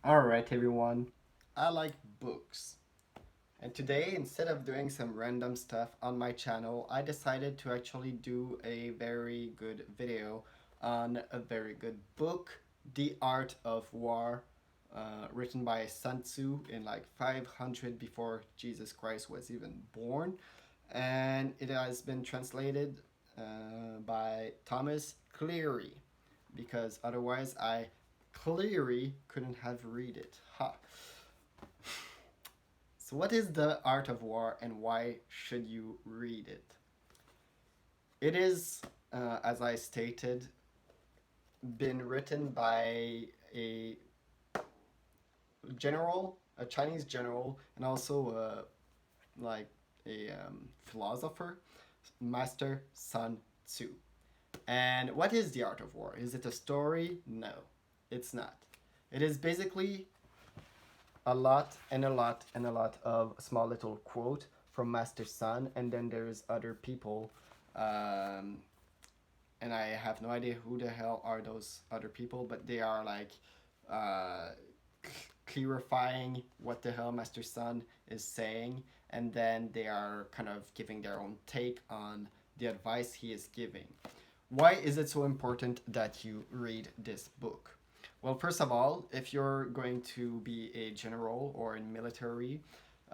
Alright, everyone. I like books. And today, instead of doing some random stuff on my channel, I decided to actually do a very good video on a very good book, The Art of War, written by Sun Tzu in like 500 before Jesus Christ was even born. And it has been translated by Thomas Cleary, because otherwise I clearly couldn't have read it. Ha. So, what is the art of war and why should you read it? It is, as I stated, been written by a general, a Chinese general, and also like a philosopher, Master Sun Tzu. And what is the art of war? Is it a story? No, it's not. It is basically a lot and a lot and a lot of small little quote from Master Sun, and then there's other people, um, and I have no idea who the hell are those other people, but they are like uh, clarifying what the hell Master Sun is saying, and then they are kind of giving their own take on the advice he is giving. Why is it so important that you read this book? Well, first of all, if you're going to be a general or in military,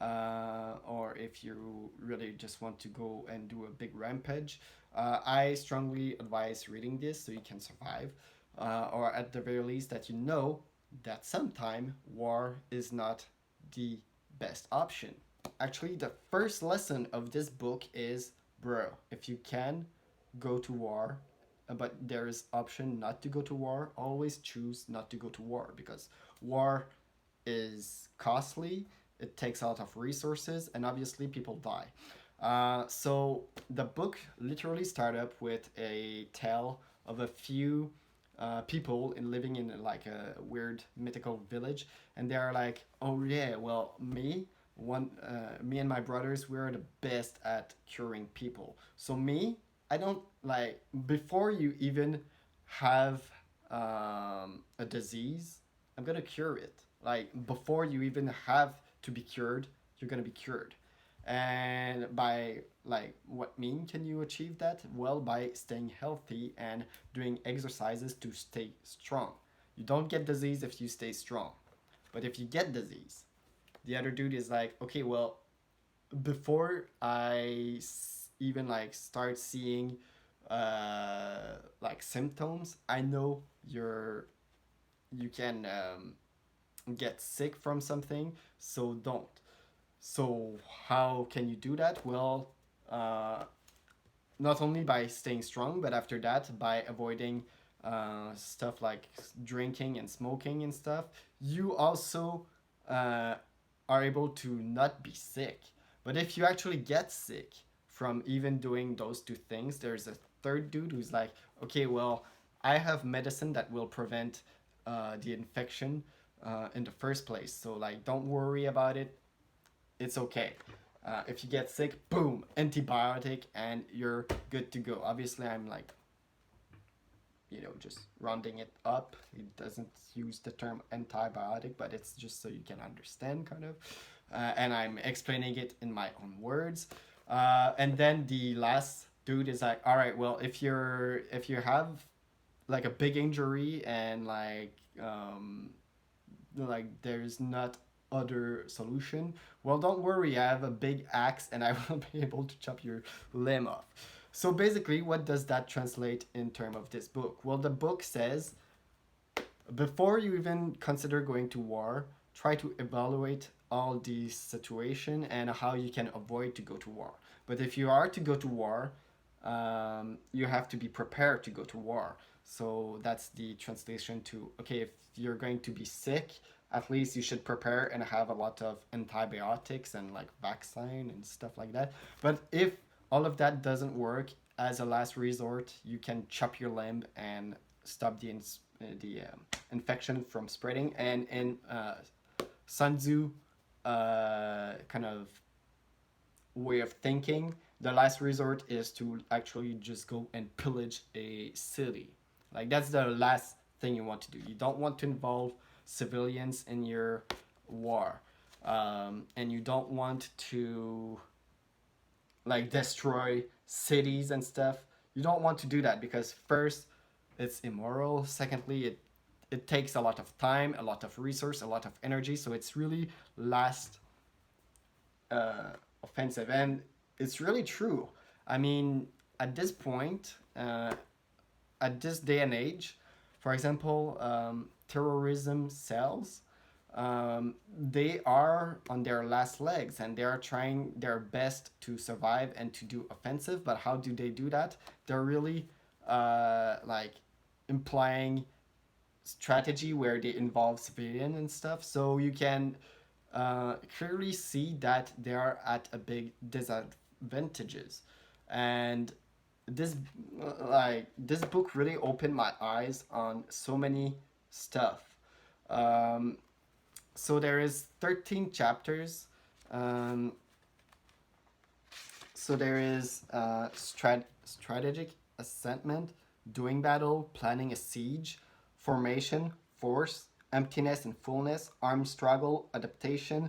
or if you really just want to go and do a big rampage, I strongly advise reading this so you can survive, or at the very least that you know that sometime war is not the best option. Actually, the first lesson of this book is, bro, if you can, go to war, but there is option not to go to war, always choose not to go to war, because war is costly, it takes a lot of resources, and obviously people die. So the book literally started up with a tale of a few people in living in like a weird mythical village, and they are like, oh yeah, well me and my brothers, we're the best at curing people. So me, I don't like, before you even have a disease, I'm gonna cure it. Like before you even have to be cured, you're gonna be cured. And by like what mean can you achieve that? Well, by staying healthy and doing exercises to stay strong. You don't get disease if you stay strong. But if you get disease, the other dude is like, okay, well, before even like start seeing like symptoms, I know you can get sick from something, so don't. So how can you do that? Well, uh, not only by staying strong, but after that by avoiding stuff like drinking and smoking and stuff. You also uh, are able to not be sick. But if you actually get sick from even doing those two things, there's a third dude who's like, okay, well, I have medicine that will prevent the infection in the first place. So like, don't worry about it. It's okay. If you get sick, boom, antibiotic, and you're good to go. Obviously, I'm like, just rounding it up. It doesn't use the term antibiotic, but it's just so you can understand, kind of. And I'm explaining it in my own words. And then the last dude is like, all right, well, if you have like a big injury and like there's not other solution, well, don't worry, I have a big axe and I will be able to chop your limb off. So basically, what does that translate in terms of this book? Well, the book says, before you even consider going to war, try to evaluate all the situation and how you can avoid to go to war. But if you are to go to war, you have to be prepared to go to war. So that's the translation to, okay, if you're going to be sick, at least you should prepare and have a lot of antibiotics and like vaccine and stuff like that. But if all of that doesn't work, as a last resort, you can chop your limb and stop the infection from spreading. And in Sun Tzu kind of way of thinking, the last resort is to actually just go and pillage a city. Like that's the last thing you want to do. You don't want to involve civilians in your war, and you don't want to like destroy cities and stuff. You don't want to do that because first, it's immoral. Secondly, it takes a lot of time, a lot of resource, a lot of energy. So it's really last offensive, and it's really true. I mean, at this point, at this day and age, for example, terrorism cells, they are on their last legs and they are trying their best to survive and to do offensive. But how do they do that? They're really like implying strategy where they involve civilian and stuff. So you can clearly see that they are at a big disadvantages. And this this book really opened my eyes on so many stuff. Um, so there is 13 chapters. Um, so there is strategic assessment, doing battle, planning a siege, formation, force, emptiness and fullness, armed struggle, adaptation,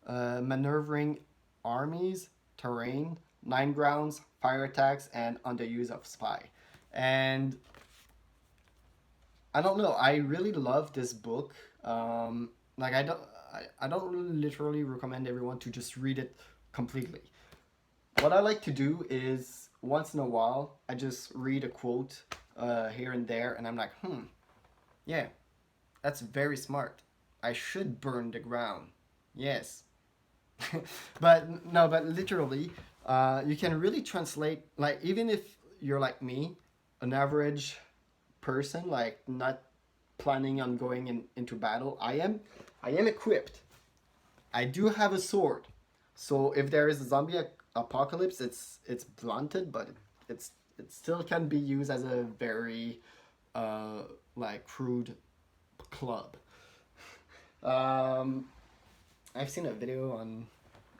maneuvering armies, terrain, nine grounds, fire attacks, and on the use of spy. And I don't know. I really love this book. Like I don't really literally recommend everyone to just read it completely. What I like to do is once in a while I just read a quote here and there, and I'm like, yeah, that's very smart. I should burn the ground. Yes. But no, but literally, you can really translate, like, even if you're like me, an average person, like not planning on going into battle, I am equipped. I do have a sword. So if there is a zombie apocalypse, it's blunted, but it still can be used as a very like crude club. Um, I've seen a video on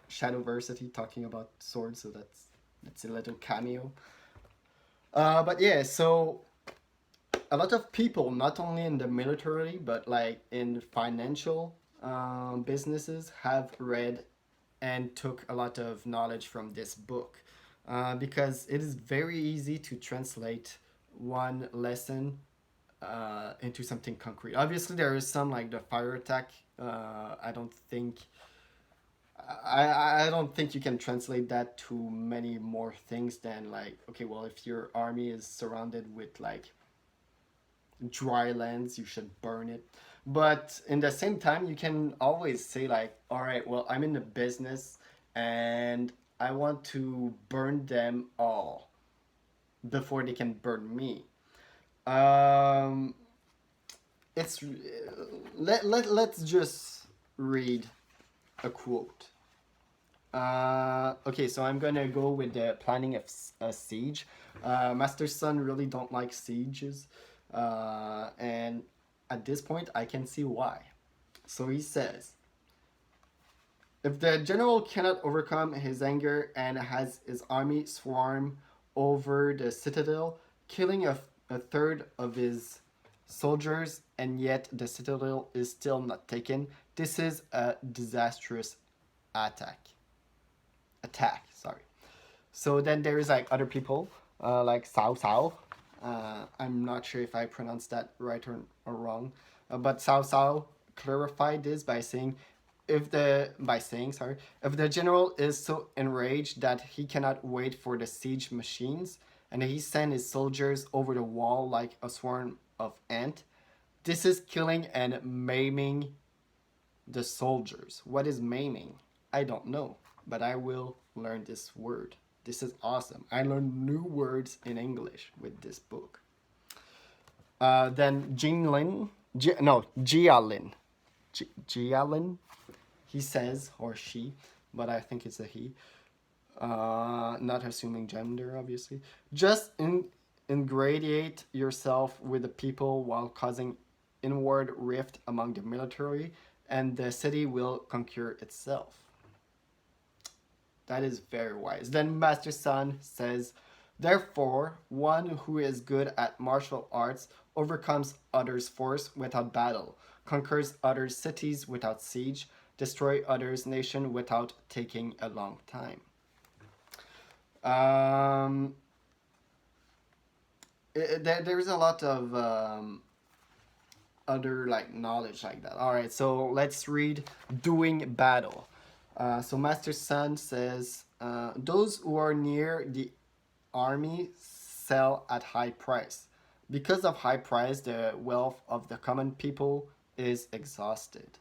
Shadowversity talking about swords, so that's a little cameo. But yeah, so a lot of people, not only in the military but like in financial businesses, have read and took a lot of knowledge from this book, because it is very easy to translate one lesson into something concrete. Obviously, there is some like the fire attack. I don't think I don't think you can translate that to many more things than like, okay, well, if your army is surrounded with like dry lands, you should burn it. But in the same time, you can always say like, all right, well, I'm in the business and I want to burn them all before they can burn me. Um, it's let's just read a quote. Okay, so I'm gonna go with the planning of a siege. Master Sun really don't like sieges, and at this point I can see why. So he says, if the general cannot overcome his anger and has his army swarm over the citadel, killing a third of his soldiers, and yet the citadel is still not taken, this is a disastrous attack. Sorry. So then there is like other people, like Cao Cao. I'm not sure if I pronounced that right or wrong, but Cao Cao clarified this by saying, if the general is so enraged that he cannot wait for the siege machines, and he sends his soldiers over the wall like a swarm of ants, this is killing and maiming the soldiers. What is maiming? I don't know, but I will learn this word. This is awesome. I learned new words in English with this book. Then Jialin, Jialin, he says, or she, but I think it's a he, not assuming gender, obviously. Just ingratiate yourself with the people while causing inward rift among the military, and the city will conquer itself. That is very wise. Then Master Sun says, therefore, one who is good at martial arts overcomes others' force without battle, conquers others' cities without siege, destroy others' nation without taking a long time. Um, there's a lot of other like knowledge like that. All right, so let's read "Doing Battle." So Master Sun says, "Those who are near the army sell at high price. Because of high price, the wealth of the common people is exhausted."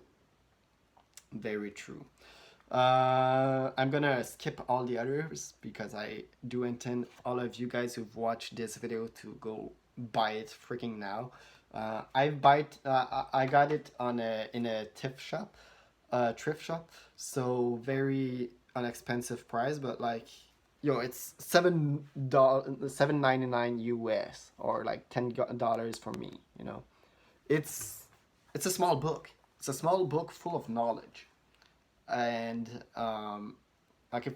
Very true. I'm gonna skip all the others because I do intend all of you guys who've watched this video to go buy it freaking now. I got it on a in a thrift shop. So very inexpensive price, but like, yo, it's $7.99 US or like $10 for me. You know, it's it's a small book. It's a small book full of knowledge, and like if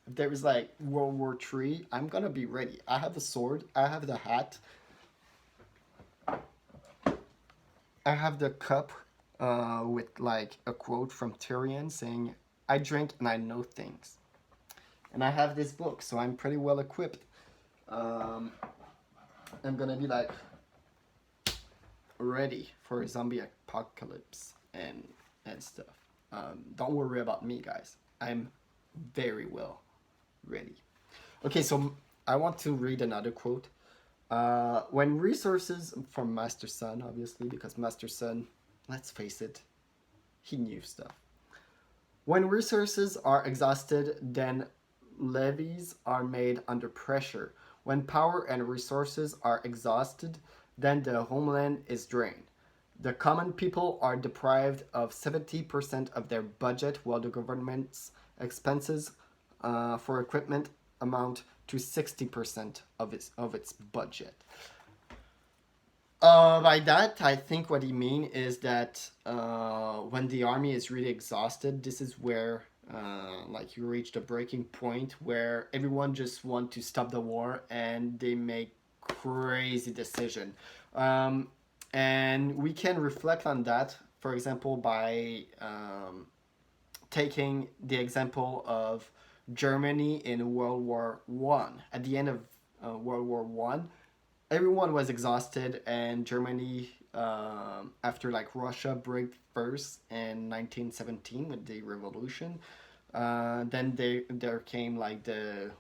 there is like World War III, I'm gonna be ready. I have the sword. I have the hat. I have the cup with like a quote from Tyrion saying, "I drink and I know things." And I have this book, so I'm pretty well equipped. Um, I'm gonna be like ready for a zombie apocalypse and stuff. Don't worry about me, guys. I'm very well ready. Okay, so I want to read another quote. When resources from Master Sun, obviously, because Master Sun, let's face it, he knew stuff. When resources are exhausted, then levies are made under pressure. When power and resources are exhausted, then the homeland is drained. The common people are deprived of 70% of their budget, while the government's expenses for equipment amount to 60% of its budget. By that, I think what he mean is that when the army is really exhausted, this is where like you reach the breaking point where everyone just want to stop the war and they make crazy decision. Um, and we can reflect on that, for example, by taking the example of Germany in World War I. At the end of World War I, everyone was exhausted, and Germany, after like Russia break first in 1917 with the revolution, then there came like the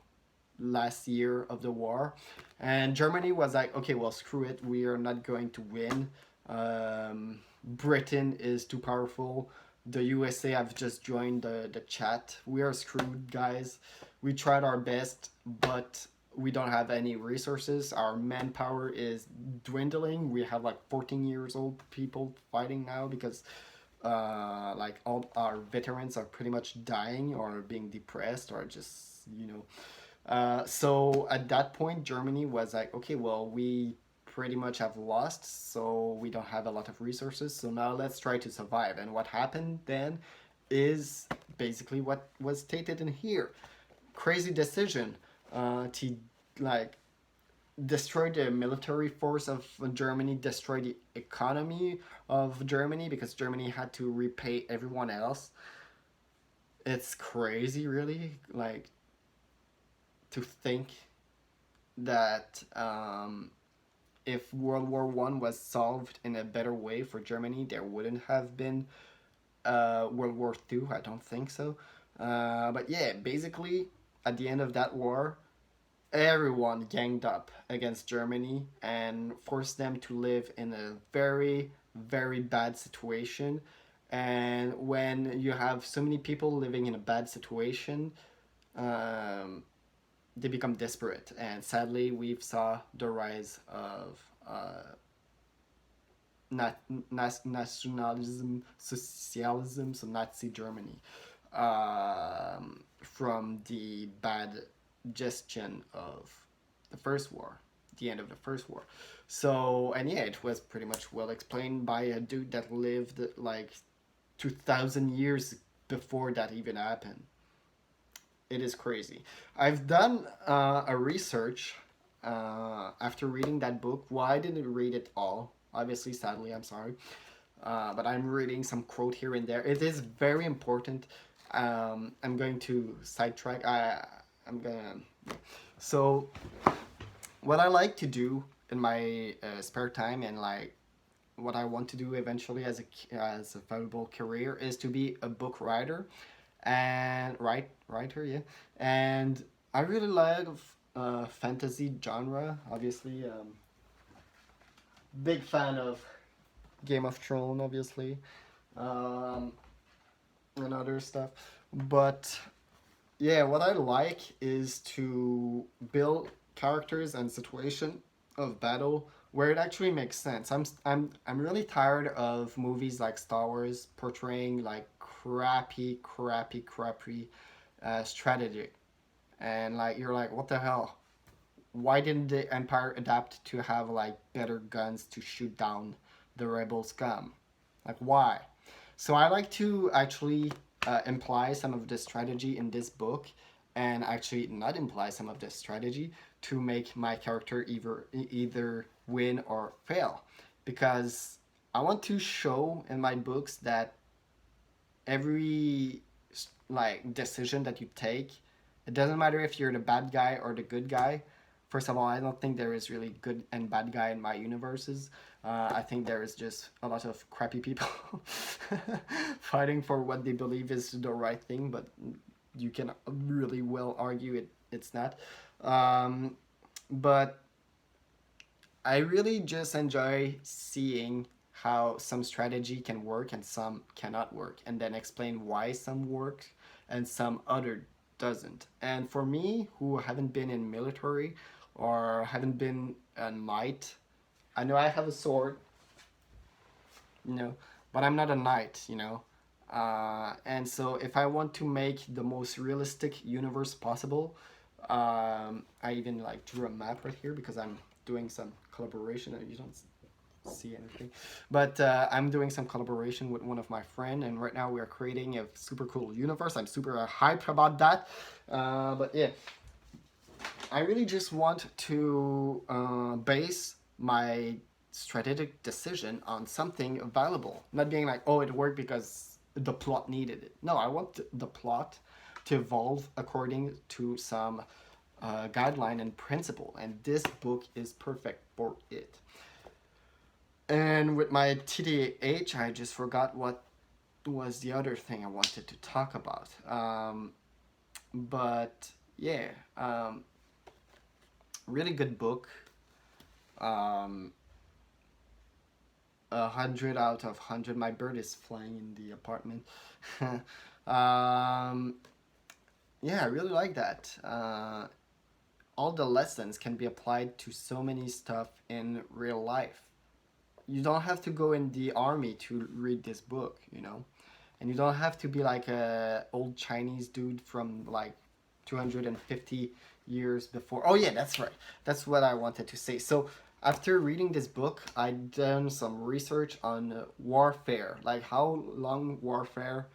last year of the war, and Germany was like, okay, well, screw it, we are not going to win. Britain is too powerful. The USA have just joined the chat. We are screwed, guys. We tried our best, but we don't have any resources. Our manpower is dwindling. We have like 14 years old people fighting now because like all our veterans are pretty much dying or being depressed or just, you know. So at that point, Germany was like, okay, well, we pretty much have lost, so we don't have a lot of resources. So now let's try to survive. And what happened then is basically what was stated in here. Crazy decision to like destroy the military force of Germany, destroy the economy of Germany because Germany had to repay everyone else. It's crazy, really, like to think that if World War I was solved in a better way for Germany, there wouldn't have been World War II. I don't think so. But yeah, basically, at the end of that war, everyone ganged up against Germany and forced them to live in a very, very bad situation. And when you have so many people living in a bad situation, um, they become desperate. And sadly, we saw the rise of nationalism, socialism, so Nazi Germany, from the bad gestion of the First War, the end of the First War. So, and yeah, it was pretty much well explained by a dude that lived like 2,000 years before that even happened. It is crazy. I've done a research after reading that book, well, I didn't read it all. Obviously, sadly, I'm sorry. But I'm reading some quote here and there. It is very important. I'm going to sidetrack. I'm gonna. So, what I like to do in my spare time, and like what I want to do eventually as a valuable career, is to be a book writer and writer, yeah. And I really love fantasy genre. Obviously, big fan of Game of Thrones, obviously, um, and other stuff. But yeah, what I like is to build characters and situation of battle where it actually makes sense. I'm really tired of movies like Star Wars portraying like crappy strategy, and like you're like, what the hell? Why didn't the Empire adapt to have like better guns to shoot down the rebel scum? Like why? So I like to actually imply some of the strategy in this book, and actually not imply some of the strategy to make my character either win or fail, because I want to show in my books that every like decision that you take, it doesn't matter if you're the bad guy or the good guy. First of all, I don't think there is really good and bad guy in my universes. I think there is just a lot of crappy people fighting for what they believe is the right thing, but you can really well argue it's not. But I really just enjoy seeing how some strategy can work and some cannot work, and then explain why some work and some other doesn't. And for me, who haven't been in military or haven't been a knight, I know I have a sword, you know, but I'm not a knight, you know. And so if I want to make the most realistic universe possible, I even like drew a map right here because I'm doing some collaboration. You don't see anything, but I'm doing some collaboration with one of my friend, and right now we are creating a super cool universe. I'm super hyped about that. But yeah, I really just want to base my strategic decision on something valuable, not being like, oh, it worked because the plot needed it. No, I want the plot to evolve according to some guideline and principle, and this book is perfect for it. And with my TDAH, I just forgot what was the other thing I wanted to talk about. But yeah, really good book. 100 out of 100. My bird is flying in the apartment. um, yeah, I really like that. All the lessons can be applied to so many stuff in real life. You don't have to go in the army to read this book, you know, and you don't have to be like a old Chinese dude from like 250 years before. Oh yeah, that's right. That's what I wanted to say. So after reading this book, I done some research on warfare, like how long warfare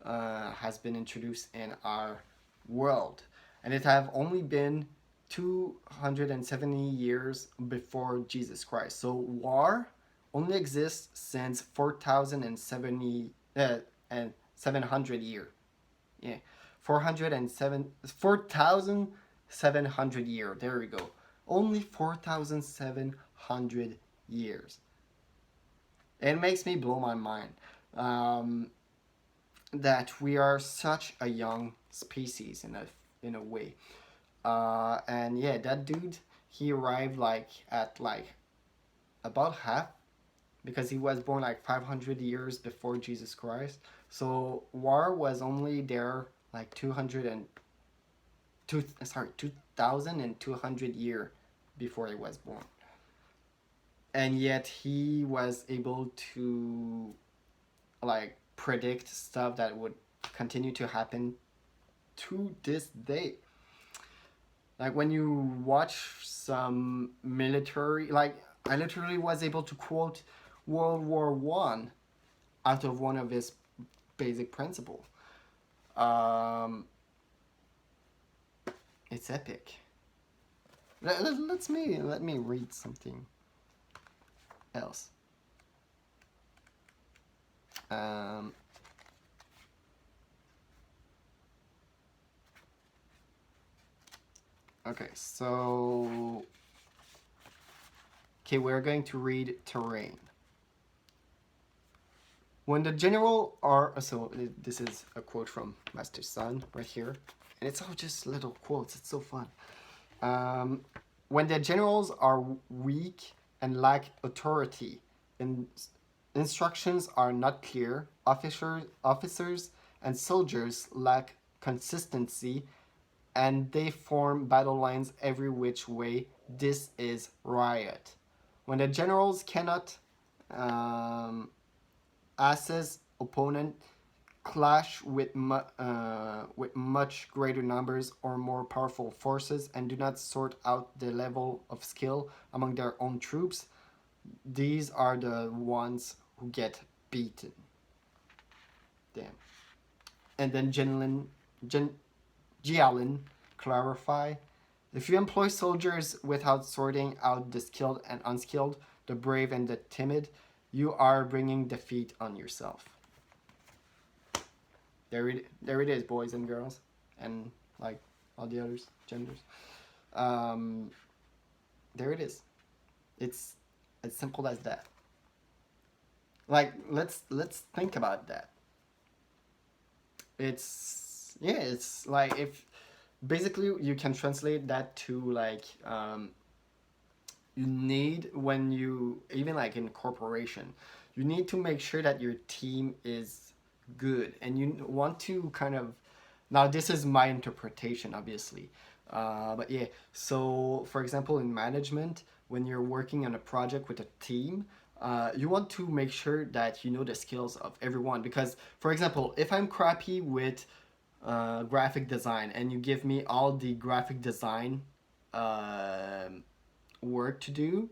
has been introduced in our world, and it have only been 270 years before Jesus Christ. So war only exists since 4070 and 700 year. Yeah, 407 4,700 year. There we go. Only 4,700 years. It makes me blow my mind that we are such a young species in a way. And yeah, that dude, he arrived like at like about half, because he was born like 500 years before Jesus Christ. So war was only there like 2,200 year before he was born. And yet he was able to like predict stuff that would continue to happen to this day. Like when you watch some military, like I literally was able to quote World War I out of one of his basic principles. Um, it's epic. Let me read something else. Um, okay, so okay, we're going to read terrain. When the general are so this is a quote from Master Sun right here, and it's all just little quotes. It's so fun. Um, when the generals are weak and lack authority, and instructions are not clear, officers and soldiers lack consistency, and they form battle lines every which way. This is riot. When the generals cannot um, assess opponent, clash with much greater numbers or more powerful forces, and do not sort out the level of skill among their own troops, these are the ones who get beaten. Damn. And then Jialin clarify: if you employ soldiers without sorting out the skilled and unskilled, the brave and the timid, you are bringing defeat on yourself. There it is, boys and girls, and like all the others genders. Um, there it is. It's as simple as that. Like let's think about that. It's like if basically you can translate that to like you need when you even like in corporation, you need to make sure that your team is good, and you want to kind of now this is my interpretation obviously, but yeah, so for example in management when you're working on a project with a team, you want to make sure that you know the skills of everyone, because for example if I'm crappy with graphic design and you give me all the graphic design work to do,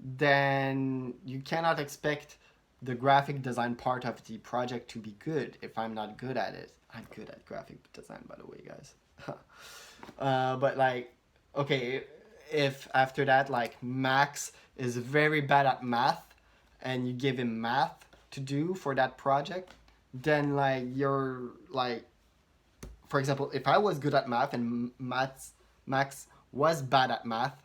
then you cannot expect the graphic design part of the project to be good if I'm not good at it. I'm good at graphic design, by the way, guys. But like, okay, if after that, like Max is very bad at math, and you give him math to do for that project, then like you're like, for example, if I was good at math and Max was bad at math,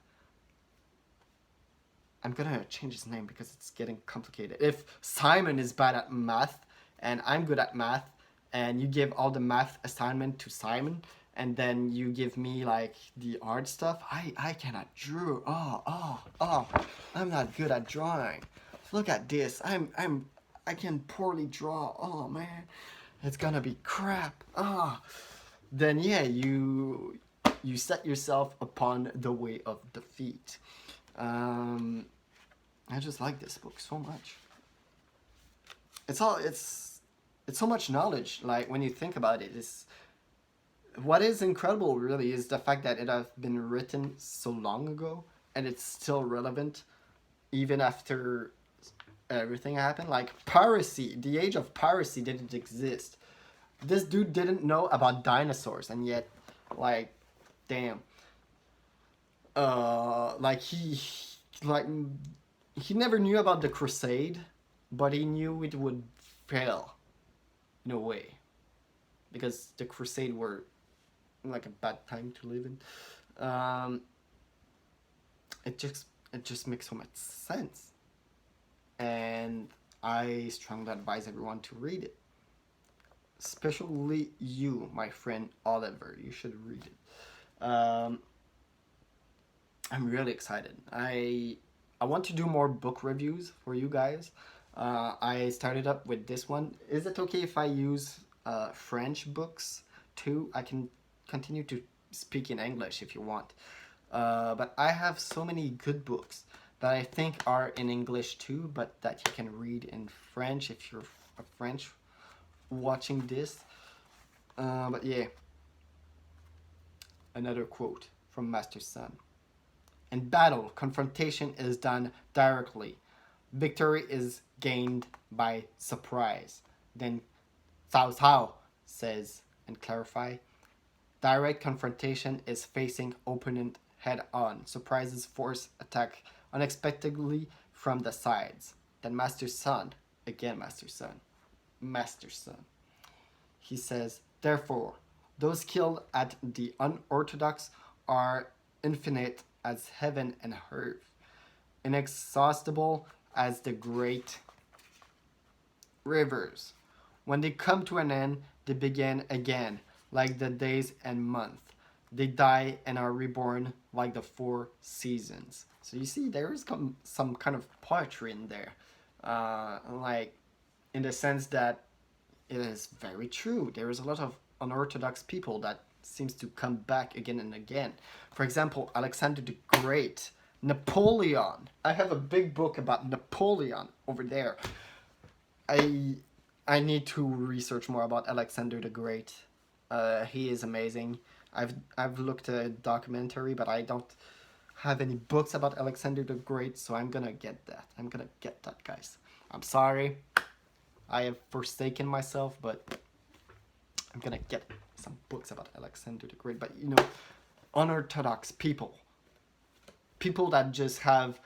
I'm gonna change his name because it's getting complicated. If Simon is bad at math and I'm good at math, and you give all the math assignment to Simon, and then you give me like the art stuff, I cannot draw. Oh, I'm not good at drawing. Look at this. I can poorly draw. Oh man, it's gonna be crap. Then yeah, you set yourself upon the way of defeat. I just like this book so much. It's so much knowledge. Like when you think about it, it's what is incredible really is the fact that it has been written so long ago and it's still relevant even after everything happened. Like piracy, the age of piracy didn't exist. This dude didn't know about dinosaurs, and yet, like, damn. Like like he never knew about the crusade, but he knew it would fail in a way, because the crusade were like a bad time to live in. It just makes so much sense, and I strongly advise everyone to read it, especially you, my friend Oliver. You should read it. I'm really excited. I want to do more book reviews for you guys. I started up with this one. Is it okay if I use French books too? I can continue to speak in English if you want. But I have so many good books that I think are in English too, but that you can read in French if you're a French watching this. But yeah, another quote from Master Sun. In battle, confrontation is done directly. Victory is gained by surprise. Then Cao Cao says and clarify, direct confrontation is facing opponent head on. Surprises force attack unexpectedly from the sides. Then Master Sun, again Master Sun. He says, therefore, those killed at the unorthodox are infinite as heaven and earth, inexhaustible as the great rivers. When they come to an end, they begin again, like the days and months. They die and are reborn like the four seasons. So you see, there is some kind of poetry in there, like in the sense that it is very true. There is a lot of unorthodox people that seems to come back again and again. For example, Alexander the Great, Napoleon. I have a big book about Napoleon over there. I need to research more about Alexander the Great. He is amazing. I've looked at a documentary, but I don't have any books about Alexander the Great, so I'm gonna get that. I'm gonna get that, guys. I'm sorry. I have forsaken myself, but I'm gonna get some books about Alexander the Great. But you know, unorthodox people that just have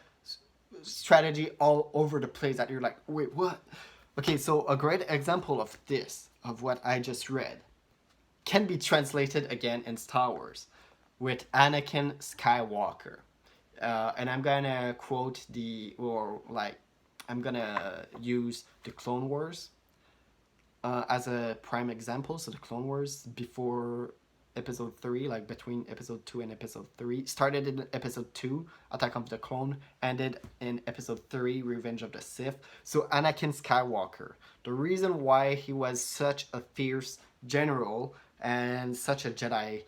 strategy all over the place that you're like, wait, what? Okay, so a great example of this, of what I just read, can be translated again in Star Wars with Anakin Skywalker. And I'm gonna quote I'm gonna use the Clone Wars as a prime example. So the Clone Wars before episode 3, like between episode 2 and episode 3, started in episode 2, Attack of the Clone, ended in episode 3, Revenge of the Sith. So Anakin Skywalker, the reason why he was such a fierce general and such a Jedi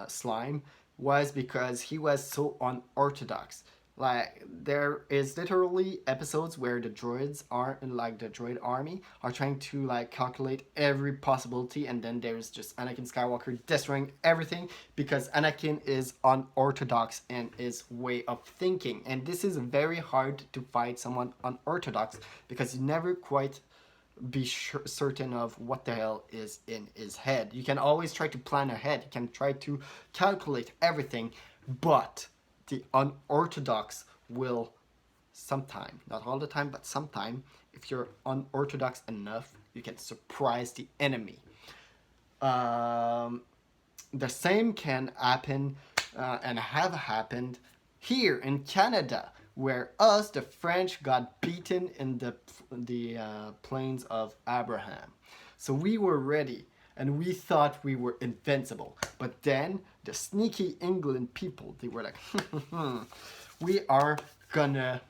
slime was because he was so unorthodox. Like, there is literally episodes where the droids are, like the droid army, are trying to like calculate every possibility, and then there's just Anakin Skywalker destroying everything because Anakin is unorthodox in his way of thinking. And this is very hard to fight someone unorthodox because you never quite be certain of what the hell is in his head. You can always try to plan ahead, you can try to calculate everything, but the unorthodox will sometime, not all the time, but sometime, if you're unorthodox enough, you can surprise the enemy. The same can happen and have happened here in Canada, where us, the French, got beaten in the plains of Abraham. So we were ready, and we thought we were invincible. But then the sneaky England people, they were like, we are gonna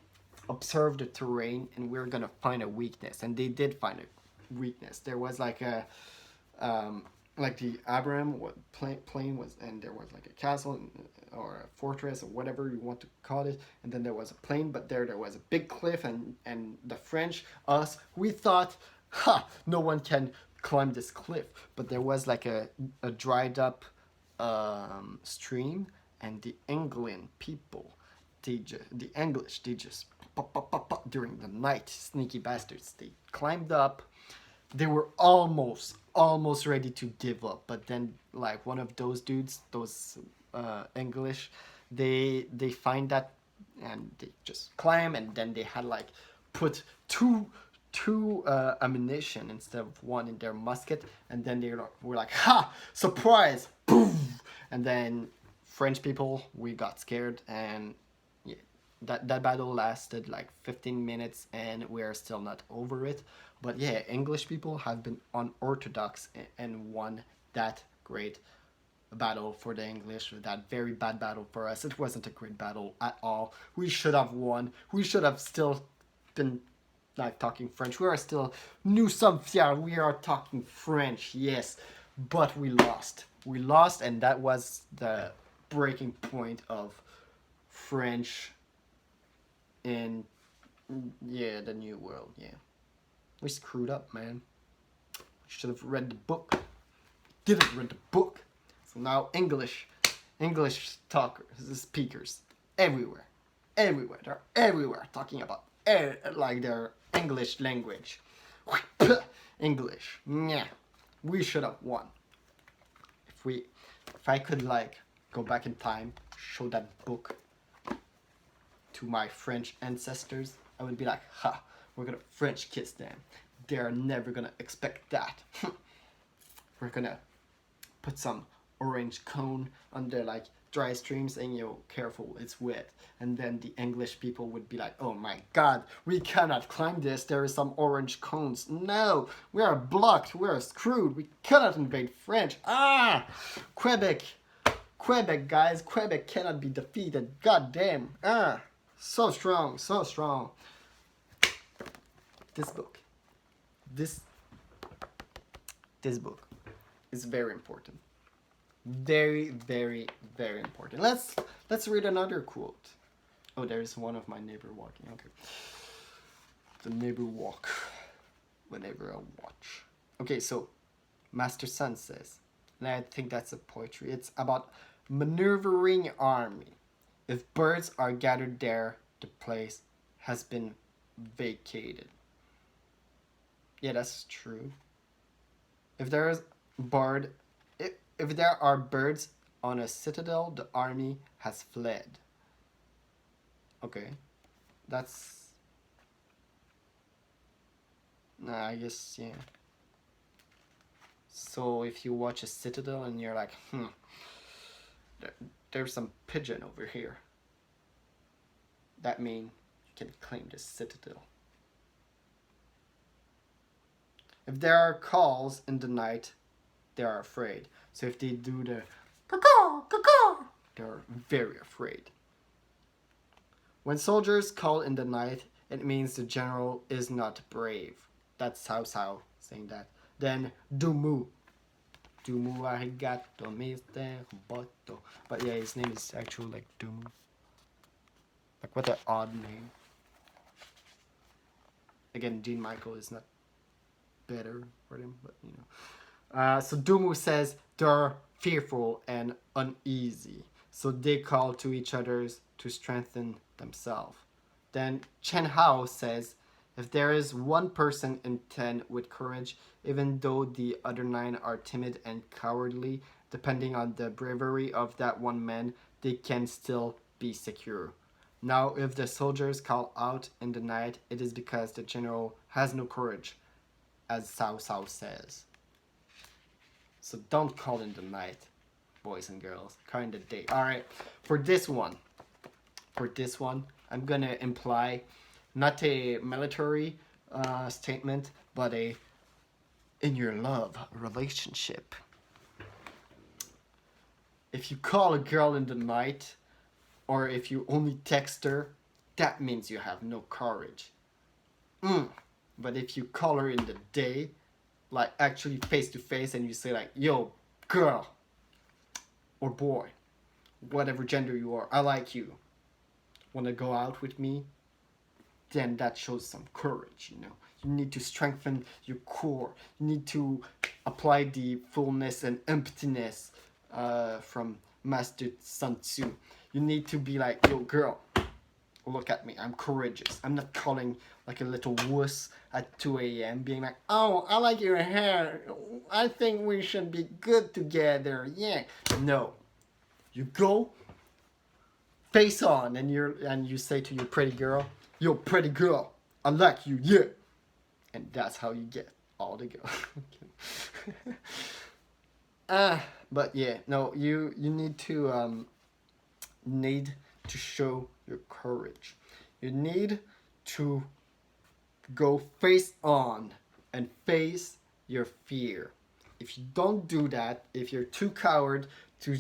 observe the terrain and we're gonna find a weakness. And they did find a weakness. There was like a like the Abraham plain was, and there was like a castle or a fortress or whatever you want to call it, and then there was a plain, but there was a big cliff, and the French, us, we thought, no one can climb this cliff, but there was like a dried up stream, and the England people, the English, they just during the night, sneaky bastards, they climbed up. They were almost ready to give up, but then like one of those dudes, those English, they find that, and they just climb, and then they had like put two ammunition instead of one in their musket, and then they were like, ha, surprise, boom, and then French people, we got scared, and yeah, that battle lasted like 15 minutes, and we're still not over it. But yeah, English people have been unorthodox and won that great battle for the English, that very bad battle for us. It wasn't a great battle at all. We should have won. We should have still been like talking French. We are still, nous sommes fiers, we are talking French, yes. But we lost. We lost, and that was the breaking point of French in, yeah, the New World, yeah. We screwed up, man. We should have read the book. Didn't read the book. So now English talkers, speakers, everywhere. They're everywhere talking about like their English language. English. Yeah. We should have won. If I could like go back in time, show that book to my French ancestors, I would be like, ha, we're gonna French kiss them. They're never gonna expect that. We're gonna put some orange cone on their like dry streams and careful, it's wet. And then the English people would be like, oh my god, we cannot climb this, there is some orange cones. No, we are blocked, we are screwed, we cannot invade French. Quebec, guys, Quebec cannot be defeated, god damn. So strong, so strong. This book, this book is very important. Very, very, very important. Let's read another quote. Oh, there's one of my neighbor walking. Okay. The neighbor walk whenever I watch. Okay, so Master Sun says, and I think that's a poetry. It's about maneuvering army. If birds are gathered there, the place has been vacated. Yeah, that's true. If there are birds on a citadel, the army has fled. Okay, that's... Nah, I guess, yeah. So if you watch a citadel and you're like, there's some pigeon over here, that means you can claim the citadel. If there are calls in the night, they are afraid. So if they do the caw, they're very afraid. When soldiers call in the night, it means the general is not brave. That's Cao Cao saying that. Then Dumu arigato, Mr. Roboto. But yeah, his name is actually like Dumu. Like what an odd name. Again, Dean Michael is not better for him, but you know. So Dumu says they're fearful and uneasy, so they call to each other to strengthen themselves. Then Chen Hao says, if there is one person in 10 with courage, even though the other 9 are timid and cowardly, depending on the bravery of that one man, they can still be secure. Now, if the soldiers call out in the night, it is because the general has no courage, as Cao Cao says. So don't call in the night, boys and girls. Call in the day. Alright, for this one, I'm gonna imply not a military statement, but a in your love relationship. If you call a girl in the night, or if you only text her, that means you have no courage. But if you call her in the day, like actually face to face, and you say like, yo, girl, or boy, whatever gender you are, I like you, wanna go out with me? Then that shows some courage, you know. You need to strengthen your core. You need to apply the fullness and emptiness from Master Sun Tzu. You need to be like, yo, girl, look at me, I'm courageous. I'm not calling like a little wuss at 2 a.m. being like, oh, I like your hair. I think we should be good together. Yeah. No. You go face on and you say to your pretty girl, yo, pretty girl, I like you, yeah. And that's how you get all the girls. But yeah, no, you need to show your courage. You need to go face on and face your fear. If you don't do that, if you're too coward to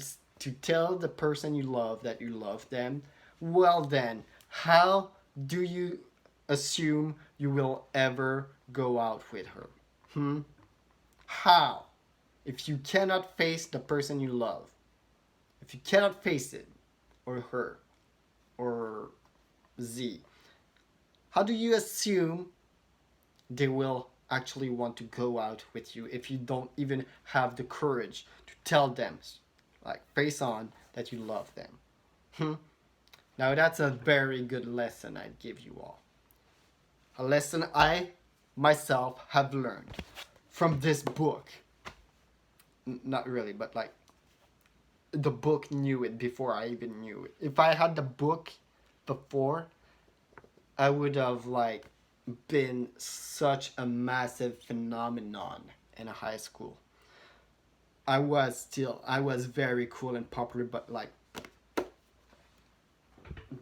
tell the person you love that you love them, well then, how do you assume you will ever go out with her? How? If you cannot face the person you love, if you cannot face it, or her, or Z, how do you assume they will actually want to go out with you if you don't even have the courage to tell them, like face on, that you love them? Now that's a very good lesson I'd give you all. A lesson I myself have learned from this book. Not really, but like the book knew it before I even knew it. If I had the book before, I would have like been such a massive phenomenon in a high school. I was very cool and popular, but like,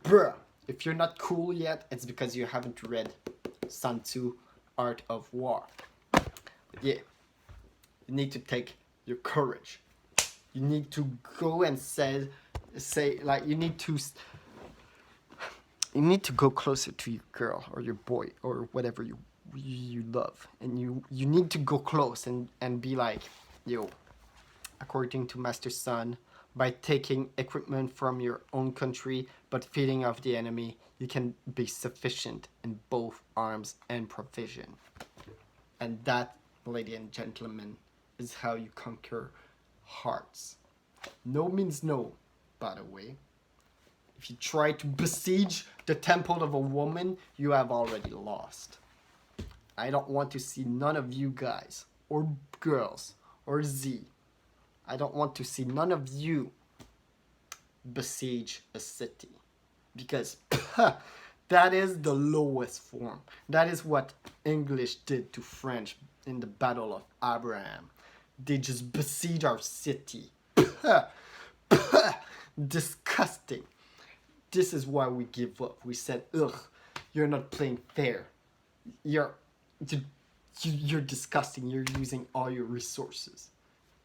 bruh, if you're not cool yet, it's because you haven't read Sun Tzu, Art of War. Yeah, you need to take your courage. You need to go and say like you need to go closer to your girl or your boy or whatever you love, and you need to go close and be like, yo, according to Master Sun, by taking equipment from your own country but feeding off the enemy, you can be sufficient in both arms and provision. And that, ladies and gentlemen, is how you conquer hearts. No means no, by the way. If you try to besiege the temple of a woman, you have already lost. I don't want to see none of you guys, or girls, or Z. I don't want to see none of you besiege a city. Because that is the lowest form. That is what English did to French in the Battle of Abraham. They just besieged our city. Disgusting. This is why we give up. We said, ugh, you're not playing fair. You're disgusting. You're using all your resources.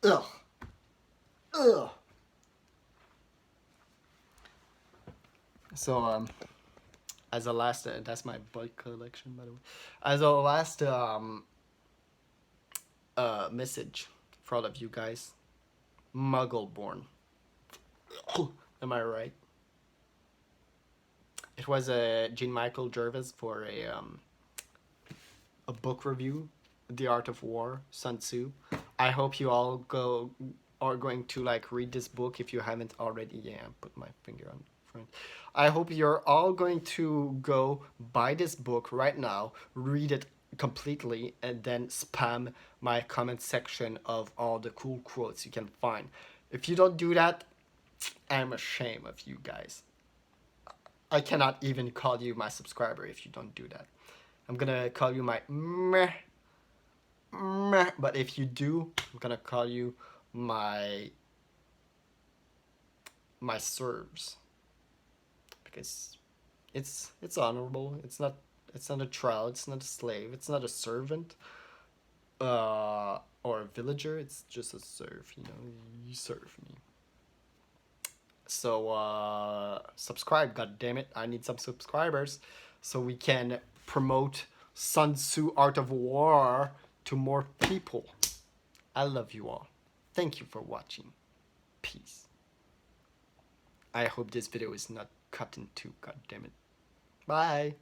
Ugh. Ugh. So, as a last, that's my bike collection, by the way. As a last message for all of you guys, Muggle born. Am I right? It was Jean Michael Jervis for a book review, The Art of War, Sun Tzu. I hope you all are going to like read this book if you haven't already. Yeah, put my finger on front. I hope you're all going to go buy this book right now, read it completely, and then spam my comment section of all the cool quotes you can find. If you don't do that, I'm ashamed of you guys. I cannot even call you my subscriber if you don't do that. I'm gonna call you my meh, but if you do, I'm gonna call you my serves, because it's honorable. It's not a trial. It's not a slave. It's not a servant, or a villager. It's just a serf. You know, you serve me. So subscribe, god damn it. I need some subscribers so we can promote Sun Tzu Art of War to more people. I love you all. Thank you for watching. Peace. I hope this video is not cut in two, god damn it. Bye.